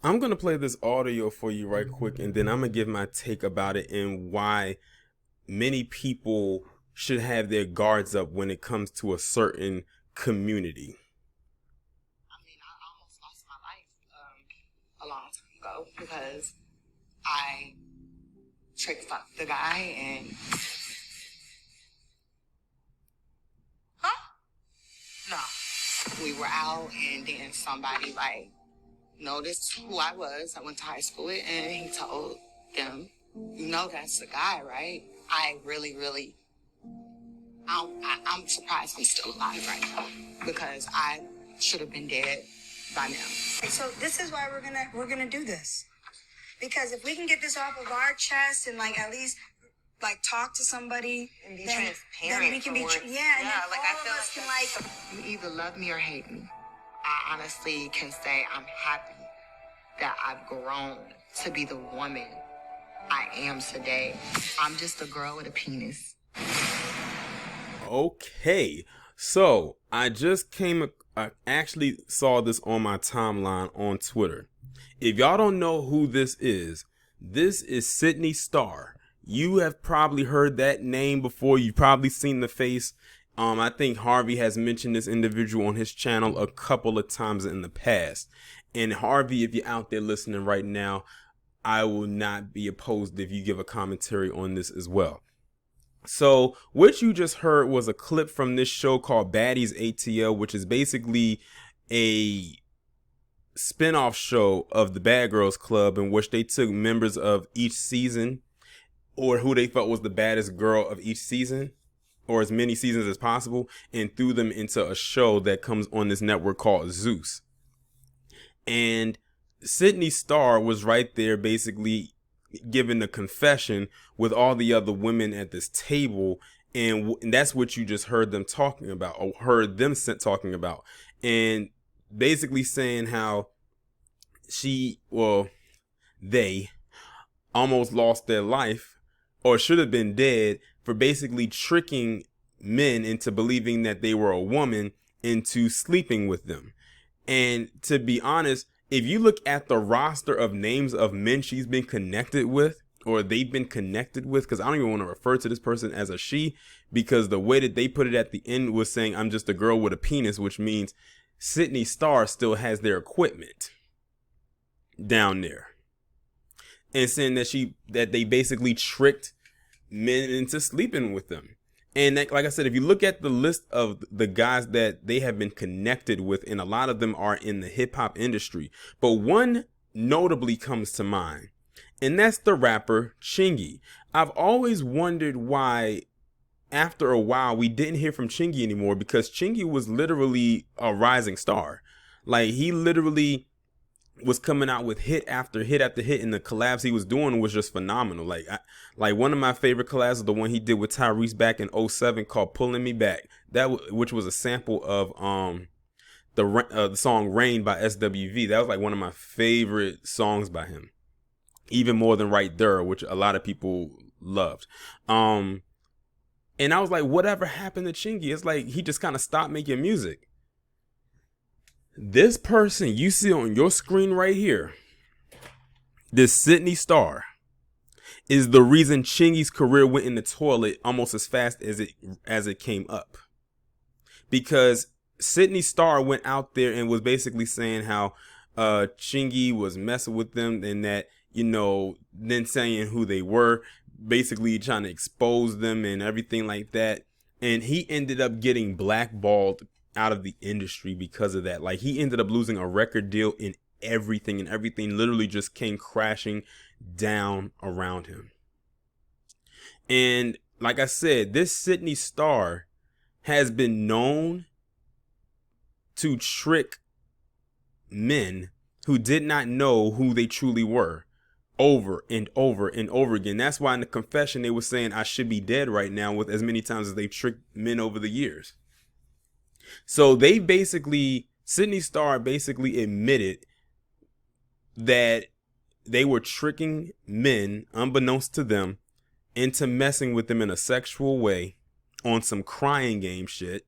I'm going to play this audio for you right quick, and then I'm going to give my take about it and why many people should have their guards up when it comes to a certain community. I mean, I almost lost my life a long time ago because I trick fucked the guy and... Huh? No. We were out and then somebody noticed who I was. I went to high school with, and he told them, "You know that's the guy, right?" I really, I'm surprised I'm still alive right now because I should have been dead by now. So this is why we're gonna do this, because if we can get this off of our chest and at least talk to somebody And be then transparent. we can be once. yeah, and then like all I feel of us can you either love me or hate me. I honestly can say I'm happy that I've grown to be the woman I am today. I'm just a girl with a penis. Okay, so I actually saw this on my timeline on Twitter. If y'all don't know who this is Sidney Starr. You have probably heard that name before. You've probably seen the face. I think Harvey has mentioned this individual on his channel a couple of times in the past. And Harvey, if you're out there listening right now, I will not be opposed if you give a commentary on this as well. So what you just heard was a clip from this show called Baddies ATL, which is basically a spin-off show of the Bad Girls Club, in which they took members of each season, or who they felt was the baddest girl of each season, or as many seasons as possible, and threw them into a show that comes on this network called Zeus. And Sidney Starr was right there basically giving a confession with all the other women at this table, and that's what you just heard them talking about, or heard them talking about, and basically saying how they almost lost their life, or should have been dead, for basically tricking men into believing that they were a woman, into sleeping with them. And to be honest, if you look at the roster of names of men she's been connected with, or they've been connected with, because I don't even want to refer to this person as a she, because the way that they put it at the end was saying, "I'm just a girl with a penis," which means Sidney Starr still has their equipment down there, and saying that they basically tricked men into sleeping with them. And like I said, if you look at the list of the guys that they have been connected with, and a lot of them are in the hip hop industry, but one notably comes to mind, and that's the rapper Chingy. I've always wondered why after a while we didn't hear from Chingy anymore, because Chingy was literally a rising star. He literally was coming out with hit after hit after hit, and the collabs he was doing was just phenomenal. Like one of my favorite collabs is the one he did with Tyrese back in '07 called "Pulling Me Back," which was a sample of the song "Rain" by SWV. That was one of my favorite songs by him, even more than "Right There," which a lot of people loved. And I was like, whatever happened to Chingy? It's like he just kind of stopped making music. This person you see on your screen right here, this Sidney Starr, is the reason Chingy's career went in the toilet almost as fast as it came up. Because Sidney Starr went out there and was basically saying how Chingy was messing with them, and that, then saying who they were, basically trying to expose them and everything like that. And he ended up getting blackballed out of the industry because of that. He ended up losing a record deal, and everything literally just came crashing down around him. And like I said, this Sidney Starr has been known to trick men who did not know who they truly were, over and over and over again. That's why in the confession they were saying, "I should be dead right now," with as many times as they've tricked men over the years. So Sidney Starr basically admitted that they were tricking men, unbeknownst to them, into messing with them in a sexual way on some crying game shit.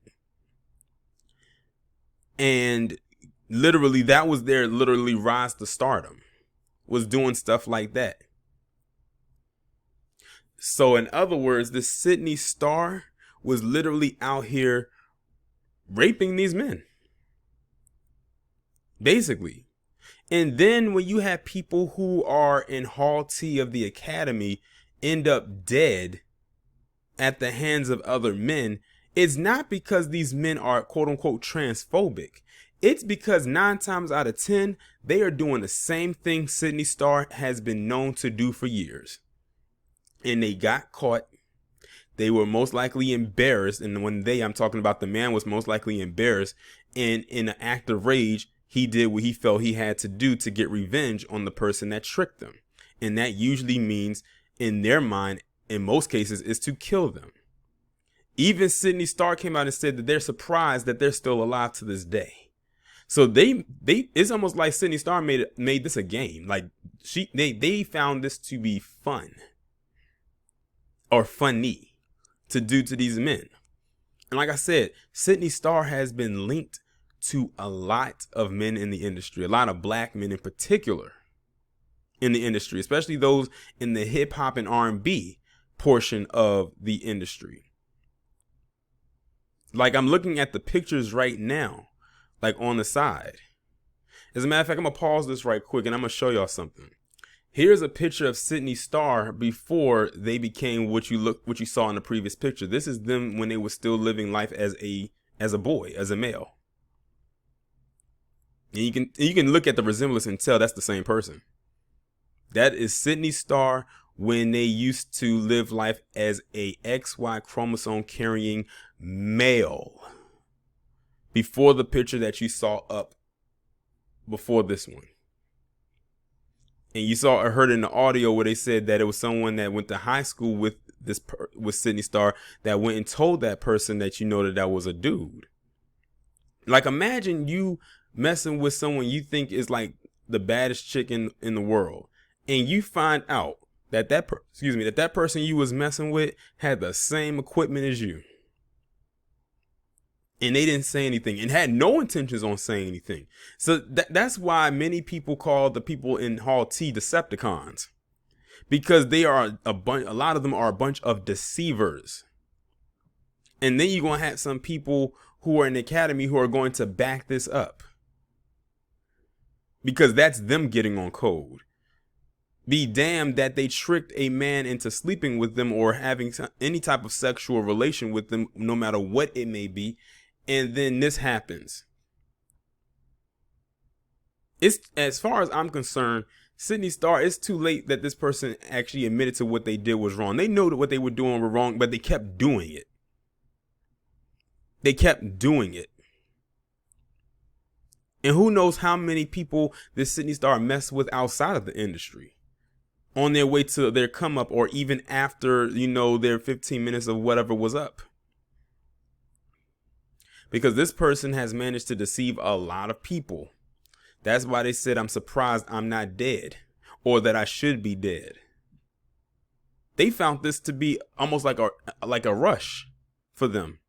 And literally that was their rise to stardom. was doing stuff like that. So in other words, this Sidney Starr was literally out here raping these men, basically. And then when you have people who are in Hall T of the Academy end up dead at the hands of other men, it's not because these men are quote unquote transphobic. It's because 9 times out of 10, they are doing the same thing Sidney Starr has been known to do for years. And they got caught. They were most likely embarrassed. And when I'm talking about the man was most likely embarrassed. And in an act of rage, he did what he felt he had to do to get revenge on the person that tricked them. And that usually means, in their mind, in most cases, is to kill them. Even Sidney Starr came out and said that they're surprised that they're still alive to this day. So it's almost like Sidney Starr made this a game. Like they found this to be fun or funny to do to these men. And like I said, Sidney Starr has been linked to a lot of men in the industry, a lot of black men in particular in the industry, especially those in the hip hop and R&B portion of the industry. Like I'm looking at the pictures right now, like on the side. As a matter of fact, I'm gonna pause this right quick and I'm gonna show y'all something. Here's a picture of Sidney Starr before they became what you saw in the previous picture. This is them when they were still living life as a boy, as a male. And you can look at the resemblance and tell that's the same person. That is Sidney Starr when they used to live life as a XY chromosome carrying male. Before the picture that you saw up before this one. And you heard in the audio where they said that it was someone that went to high school with Sidney Starr that went and told that person that that was a dude. Like imagine you messing with someone you think is like the baddest chick in the world, and you find out that that person you was messing with had the same equipment as you. And they didn't say anything and had no intentions on saying anything. So that's why many people call the people in Hall T Decepticons, because they are a lot of them are a bunch of deceivers. And then you're going to have some people who are in the academy who are going to back this up, because that's them getting on code. Be damned that they tricked a man into sleeping with them or having any type of sexual relation with them, no matter what it may be. And then this happens. It's, as far as I'm concerned, Sidney Starr, it's too late that this person actually admitted to what they did was wrong. They know that what they were doing was wrong, but they kept doing it. They kept doing it. And who knows how many people this Sidney Starr messed with outside of the industry on their way to their come up, or even after, their 15 minutes of whatever was up. Because this person has managed to deceive a lot of people. That's why they said, I'm surprised I'm not dead, or that I should be dead. They found this to be almost like a rush for them.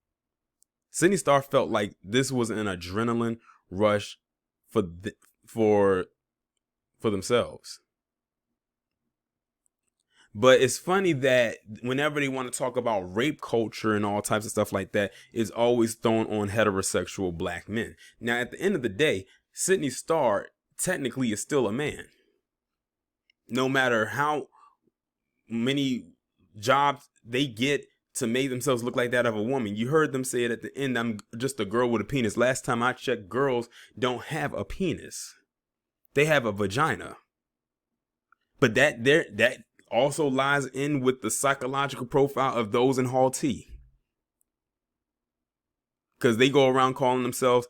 Sidney Starr felt like this was an adrenaline rush for themselves. But it's funny that whenever they want to talk about rape culture and all types of stuff like that, it's always thrown on heterosexual black men. Now, at the end of the day, Sidney Starr technically is still a man. No matter how many jobs they get to make themselves look like that of a woman. You heard them say it at the end, I'm just a girl with a penis. Last time I checked, girls don't have a penis. They have a vagina. But that also lies in with the psychological profile of those in Hall T. Because they go around calling themselves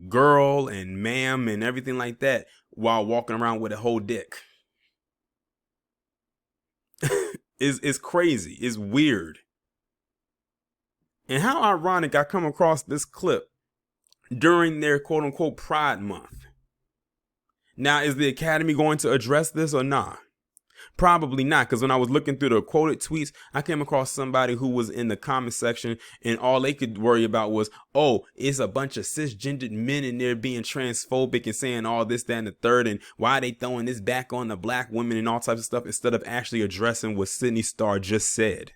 girl and ma'am and everything like that while walking around with a whole dick. It's crazy. It's weird. And how ironic I come across this clip during their quote unquote Pride Month. Now, is the Academy going to address this or not? Probably not, because when I was looking through the quoted tweets, I came across somebody who was in the comment section and all they could worry about was, oh, it's a bunch of cisgendered men in there being transphobic and saying all this, that, and the third, and why are they throwing this back on the black women and all types of stuff instead of actually addressing what Sidney Starr just said.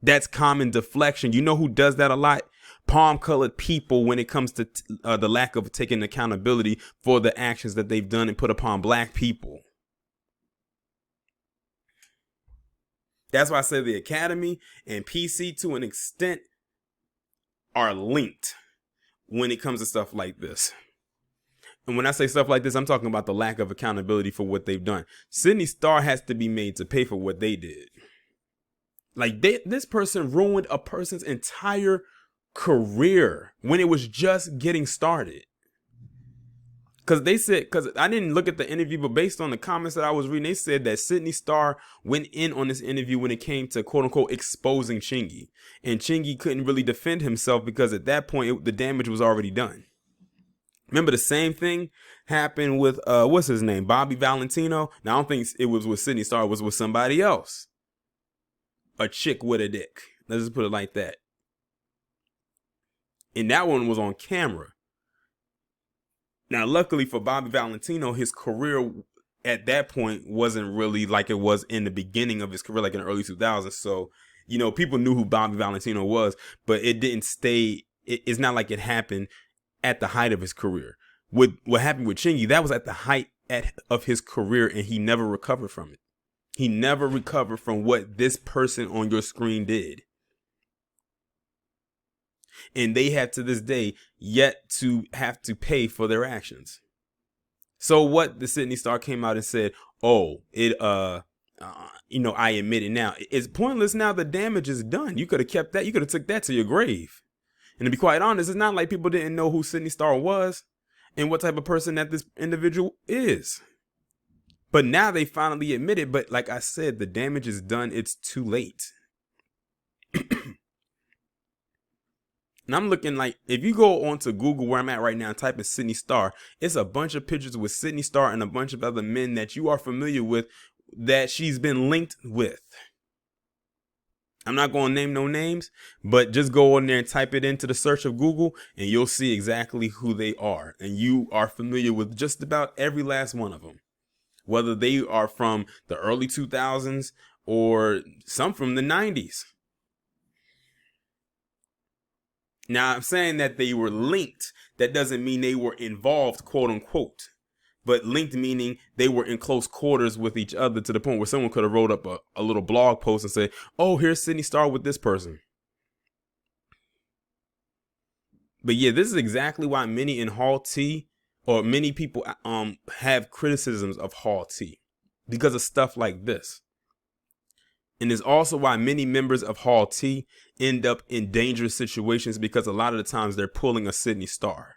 That's common deflection. You know who does that a lot? Palm-colored people when it comes to the lack of taking accountability for the actions that they've done and put upon black people. That's why I say the Academy and PC to an extent are linked when it comes to stuff like this. And when I say stuff like this, I'm talking about the lack of accountability for what they've done. Sidney Starr has to be made to pay for what they did. Like this person ruined a person's entire career when it was just getting started. Because I didn't look at the interview, but based on the comments that I was reading, they said that Sidney Starr went in on this interview when it came to quote unquote exposing Chingy. And Chingy couldn't really defend himself because at that point, the damage was already done. Remember the same thing happened with, what's his name? Bobby Valentino. Now, I don't think it was with Sidney Starr, it was with somebody else. A chick with a dick. Let's just put it like that. And that one was on camera. Now, luckily for Bobby Valentino, his career at that point wasn't really like it was in the beginning of his career, like in the early 2000s. So, you know, people knew who Bobby Valentino was, but it didn't stay. It's not like it happened at the height of his career. With what happened with Chingy, that was at the height of his career, and he never recovered from it. He never recovered from what this person on your screen did. And they have to this day yet to have to pay for their actions. So what the Sidney Starr came out and said, oh, I admit it now. It's pointless now. The damage is done. You could have kept that. You could have took that to your grave. And to be quite honest, it's not like people didn't know who Sidney Starr was and what type of person that this individual is. But now they finally admit it. But like I said, the damage is done. It's too late. And I'm looking like, if you go onto Google where I'm at right now and type in Sidney Starr, it's a bunch of pictures with Sidney Starr and a bunch of other men that you are familiar with that she's been linked with. I'm not going to name no names, but just go on there and type it into the search of Google and you'll see exactly who they are. And you are familiar with just about every last one of them, whether they are from the early 2000s or some from the 90s. Now, I'm saying that they were linked. That doesn't mean they were involved, quote unquote. But linked meaning they were in close quarters with each other to the point where someone could have wrote up a little blog post and said, oh, here's Sidney Starr with this person. But yeah, this is exactly why many in Hall T, or many people have criticisms of Hall T because of stuff like this. And it's also why many members of Hall T end up in dangerous situations because a lot of the times they're pulling a Sidney Starr.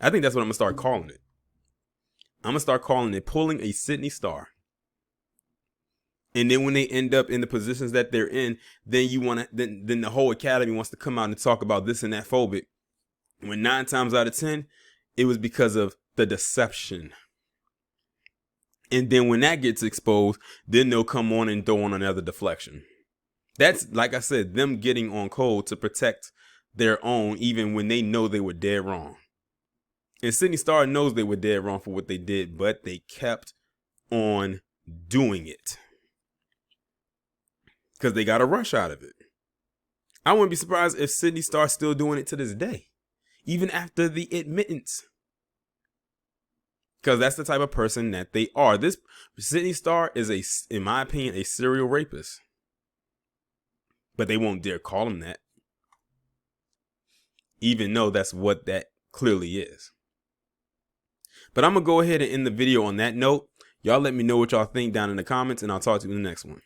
I think that's what I'm going to start calling it. I'm going to start calling it pulling a Sidney Starr. And then when they end up in the positions that they're in, then then the whole academy wants to come out and talk about this and that phobic. When 9 times out of 10, it was because of the deception. And then when that gets exposed, then they'll come on and throw on another deflection. That's, like I said, them getting on code to protect their own, even when they know they were dead wrong. And Sidney Starr knows they were dead wrong for what they did, but they kept on doing it because they got a rush out of it. I wouldn't be surprised if Sidney Starr's still doing it to this day, even after the admittance. Because that's the type of person that they are. This Sidney Starr is, in my opinion, a serial rapist. But they won't dare call him that. Even though that's what that clearly is. But I'm going to go ahead and end the video on that note. Y'all let me know what y'all think down in the comments, and I'll talk to you in the next one.